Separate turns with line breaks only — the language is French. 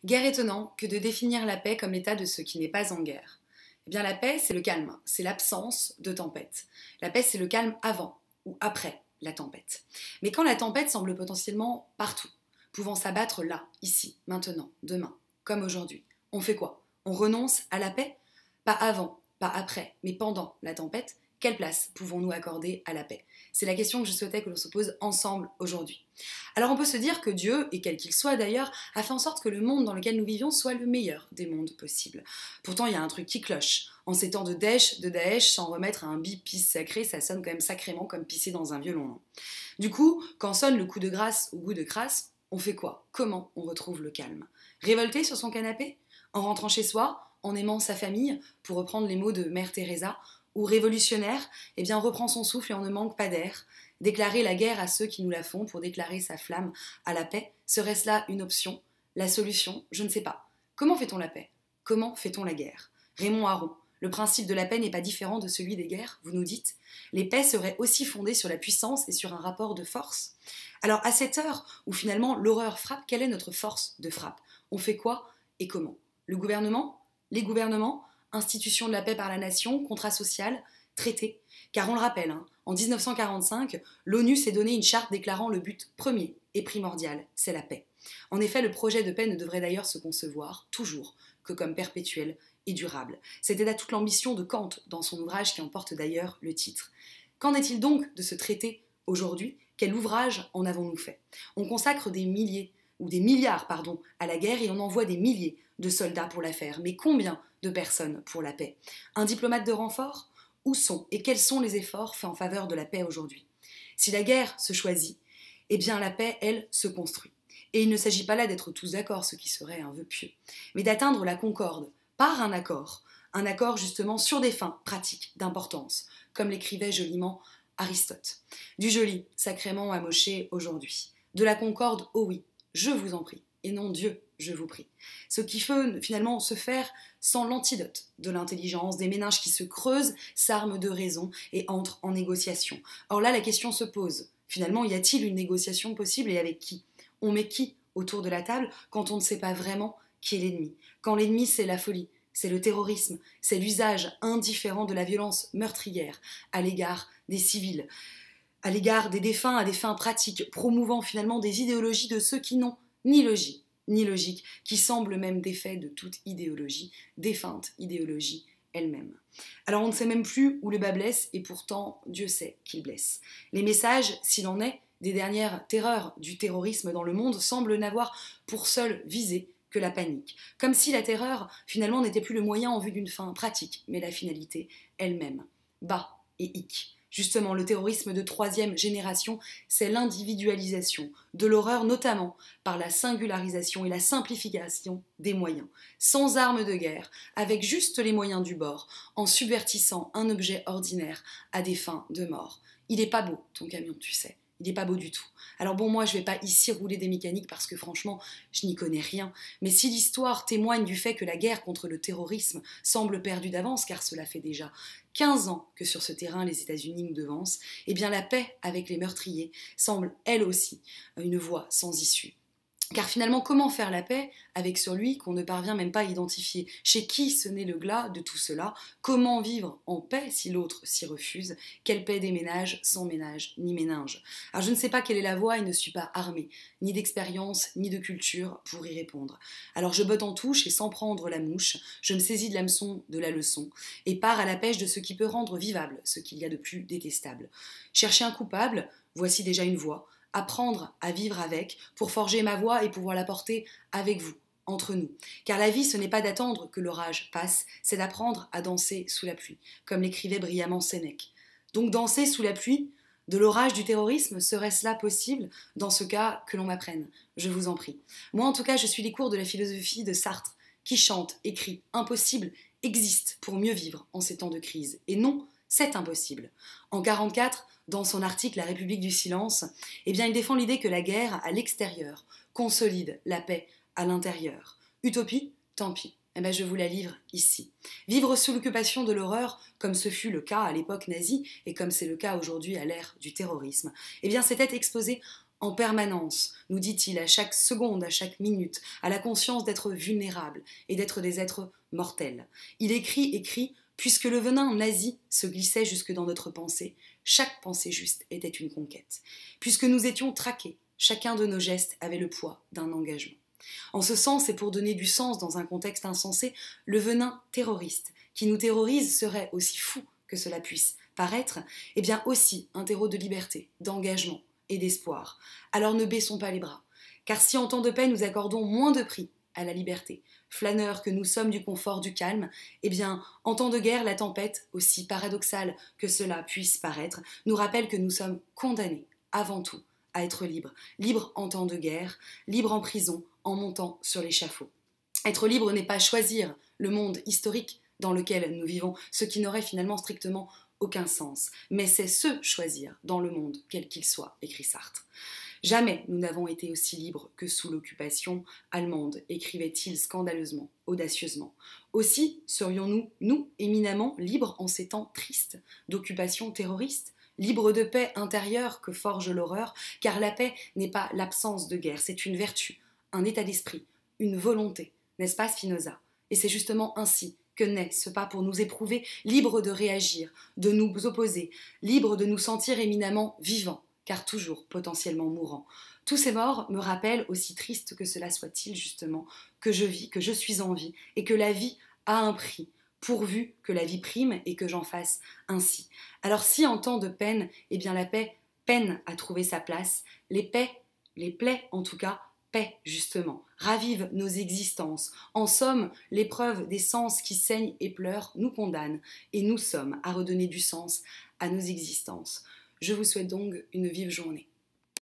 Guère étonnant que de définir la paix comme l'état de ce qui n'est pas en guerre. Eh bien la paix, c'est le calme, c'est l'absence de tempête. La paix, c'est le calme avant ou après la tempête. Mais quand la tempête semble potentiellement partout, pouvant s'abattre là, ici, maintenant, demain, comme aujourd'hui, on fait quoi? On renonce à la paix? Pas avant, pas après, mais pendant la tempête. Quelle place pouvons-nous accorder à la paix? C'est la question que je souhaitais que l'on se pose ensemble aujourd'hui. Alors on peut se dire que Dieu, et quel qu'il soit d'ailleurs, a fait en sorte que le monde dans lequel nous vivions soit le meilleur des mondes possibles. Pourtant il y a un truc qui cloche. En ces temps de Daesh, s'en remettre à un bipis sacré, ça sonne quand même sacrément comme pisser dans un violon. Non. Du coup, quand sonne le coup de grâce ou goût de crasse, on fait quoi? Comment on retrouve le calme? Révolté sur son canapé? En rentrant chez soi? En aimant sa famille? Pour reprendre les mots de Mère Teresa? Ou révolutionnaire, eh bien reprend son souffle et on ne manque pas d'air. Déclarer la guerre à ceux qui nous la font pour déclarer sa flamme à la paix, serait-ce là une option? La solution? Je ne sais pas. Comment fait-on la paix? Comment fait-on la guerre? Raymond Aron, le principe de la paix n'est pas différent de celui des guerres, vous nous dites? Les paix seraient aussi fondées sur la puissance et sur un rapport de force? Alors à cette heure où finalement l'horreur frappe, quelle est notre force de frappe? On fait quoi et comment? Le gouvernement? Les gouvernements? Institution de la paix par la nation, contrat social, traité. Car on le rappelle, en 1945, l'ONU s'est donné une charte déclarant le but premier et primordial, c'est la paix. En effet, le projet de paix ne devrait d'ailleurs se concevoir, toujours, que comme perpétuel et durable. C'était là toute l'ambition de Kant dans son ouvrage qui en porte d'ailleurs le titre. Qu'en est-il donc de ce traité aujourd'hui? Quel ouvrage en avons-nous fait? On consacre des milliers, ou des milliards, pardon, à la guerre et on envoie des milliers de soldats pour la faire. Mais combien de personnes pour la paix? Un diplomate de renfort? Où sont et quels sont les efforts faits en faveur de la paix aujourd'hui? Si la guerre se choisit, eh bien la paix, elle, se construit. Et il ne s'agit pas là d'être tous d'accord, ce qui serait un vœu pieux, mais d'atteindre la concorde par un accord justement sur des fins pratiques d'importance, comme l'écrivait joliment Aristote. Du joli, sacrément amoché aujourd'hui. De la concorde, oh oui, je vous en prie, et non Dieu, je vous prie. Ce qui peut finalement se faire sans l'antidote de l'intelligence, des méninges qui se creusent, s'arment de raison et entrent en négociation. Or là, la question se pose. Finalement, y a-t-il une négociation possible et avec qui? On met qui autour de la table quand on ne sait pas vraiment qui est l'ennemi? Quand l'ennemi, c'est la folie, c'est le terrorisme, c'est l'usage indifférent de la violence meurtrière à l'égard des civils, à l'égard des défunts à des fins pratiques, promouvant finalement des idéologies de ceux qui n'ont ni logique, qui semblent même défaits de toute idéologie, défunte idéologie elle-même. Alors on ne sait même plus où le bas blesse, et pourtant Dieu sait qu'il blesse. Les messages, s'il en est, des dernières terreurs du terrorisme dans le monde semblent n'avoir pour seule visée que la panique. Comme si la terreur, finalement, n'était plus le moyen en vue d'une fin pratique, mais la finalité elle-même. Bas et hic. Justement, le terrorisme de troisième génération, c'est l'individualisation de l'horreur, notamment par la singularisation et la simplification des moyens, sans armes de guerre, avec juste les moyens du bord, en subvertissant un objet ordinaire à des fins de mort. Il est pas beau, ton camion, tu sais. Il n'est pas beau du tout. Alors bon, moi, je vais pas ici rouler des mécaniques parce que franchement, je n'y connais rien. Mais si l'histoire témoigne du fait que la guerre contre le terrorisme semble perdue d'avance, car cela fait déjà 15 ans que sur ce terrain les États-Unis nous devancent, eh bien la paix avec les meurtriers semble elle aussi une voie sans issue. Car finalement, comment faire la paix avec celui qu'on ne parvient même pas à identifier? Chez qui se naît le glas de tout cela? Comment vivre en paix si l'autre s'y refuse? Quelle paix des ménages sans ménage ni méninge? Alors je ne sais pas quelle est la voie et ne suis pas armée, ni d'expérience, ni de culture pour y répondre. Alors je botte en touche et sans prendre la mouche, je me saisis de l'hameçon de la leçon et pars à la pêche de ce qui peut rendre vivable ce qu'il y a de plus détestable. Chercher un coupable, voici déjà une voie. Apprendre à vivre avec, pour forger ma voix et pouvoir la porter avec vous, entre nous. Car la vie, ce n'est pas d'attendre que l'orage passe, c'est d'apprendre à danser sous la pluie, comme l'écrivait brillamment Sénèque. Donc danser sous la pluie, de l'orage du terrorisme, serait-ce là possible? Dans ce cas, que l'on m'apprenne, je vous en prie. Moi, en tout cas, je suis les cours de la philosophie de Sartre, qui chante, écrit, impossible, existe pour mieux vivre en ces temps de crise. Et non, c'est impossible. En 1944, dans son article La République du silence, eh bien, il défend l'idée que la guerre à l'extérieur consolide la paix à l'intérieur. Utopie? Tant pis. Eh bien, je vous la livre ici. Vivre sous l'occupation de l'horreur, comme ce fut le cas à l'époque nazie et comme c'est le cas aujourd'hui à l'ère du terrorisme, eh bien, c'était exposé en permanence, nous dit-il, à chaque seconde, à chaque minute, à la conscience d'être vulnérable et d'être des êtres mortels. Il écrit, puisque le venin nazi se glissait jusque dans notre pensée, chaque pensée juste était une conquête. Puisque nous étions traqués, chacun de nos gestes avait le poids d'un engagement. En ce sens, et pour donner du sens dans un contexte insensé, le venin terroriste qui nous terrorise serait aussi fou que cela puisse paraître, et bien aussi un terreau de liberté, d'engagement et d'espoir. Alors ne baissons pas les bras, car si en temps de paix nous accordons moins de prix à la liberté, flâneurs que nous sommes du confort, du calme, eh bien, en temps de guerre, la tempête, aussi paradoxale que cela puisse paraître, nous rappelle que nous sommes condamnés, avant tout, à être libres. Libres en temps de guerre, libres en prison, en montant sur l'échafaud. Être libre n'est pas choisir le monde historique dans lequel nous vivons, ce qui n'aurait finalement strictement aucun sens, mais c'est se choisir dans le monde, quel qu'il soit, écrit Sartre. Jamais nous n'avons été aussi libres que sous l'occupation allemande, écrivait-il scandaleusement, audacieusement. Aussi serions-nous, nous, éminemment libres en ces temps tristes d'occupation terroriste, libres de paix intérieure que forge l'horreur, car la paix n'est pas l'absence de guerre, c'est une vertu, un état d'esprit, une volonté, n'est-ce pas Spinoza? Et c'est justement ainsi que naît ce pas pour nous éprouver, libres de réagir, de nous opposer, libres de nous sentir éminemment vivants, car toujours potentiellement mourants. Tous ces morts me rappellent, aussi triste que cela soit-il justement, que je vis, que je suis en vie, et que la vie a un prix, pourvu que la vie prime et que j'en fasse ainsi. Alors si en temps de peine, eh bien la paix peine à trouver sa place, les plaies en tout cas, paix, justement, ravive nos existences. En somme, l'épreuve des sens qui saignent et pleurent nous condamne, et nous sommes à redonner du sens à nos existences. Je vous souhaite donc une vive journée.